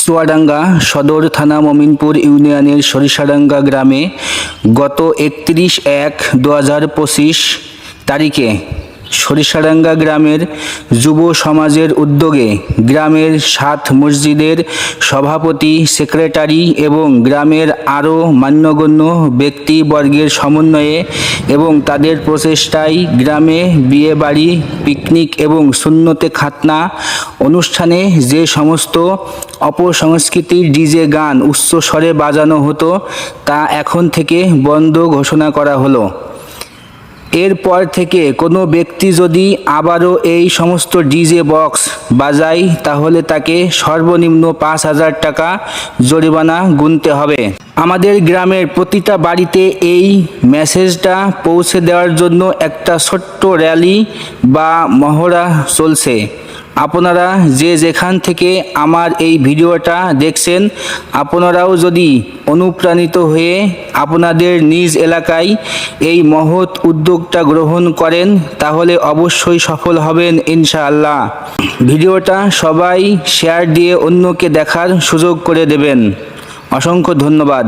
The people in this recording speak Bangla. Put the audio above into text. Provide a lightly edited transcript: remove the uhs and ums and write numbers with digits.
চুয়াডাঙ্গা সদর থানা মমিনপুর ইউনিয়নের সরিষাডাঙ্গা গ্রামে গত 31/1/2025 তারিখে সরিষাডাঙ্গা গ্রামের যুব সমাজের উদ্যোগে গ্রামের 7 মসজিদের সভাপতি, সেক্রেটারি এবং গ্রামের আরও মান্যগণ্য ব্যক্তিবর্গের সমন্বয়ে এবং তাদের প্রচেষ্টায় গ্রামে বিয়েবাড়ি, পিকনিক এবং সুন্নতে খাতনা অনুষ্ঠানে যে সমস্ত অপসংস্কৃতির ডিজে গান উচ্চস্বরে বাজানো হতো তা এখন থেকে বন্ধ ঘোষণা করা হলো। এরপর থেকে কোনো ব্যক্তি যদি আবারও এই সমস্ত ডিজে বক্স বাজায় তাহলে তাকে সর্বনিম্ন 5,000 টাকা জরিমানা গুনতে হবে। আমাদের গ্রামের প্রতিটা বাড়িতে এই মেসেজটা পৌঁছে দেওয়ার জন্য একটা ছোট্ট র্যালি বা মহড়া চলছে। আপনারা যে যেখান থেকে আমার এই ভিডিওটা দেখছেন, আপনারাও যদি অনুপ্রাণিত হয়ে আপনাদের নিজ এলাকায় এই মহৎ উদ্যোগটা গ্রহণ করেন তাহলে অবশ্যই সফল হবেন ইনশাআল্লাহ। ভিডিওটা সবাই শেয়ার দিয়ে অন্যকে দেখার সুযোগ করে দেবেন। অসংখ্য ধন্যবাদ।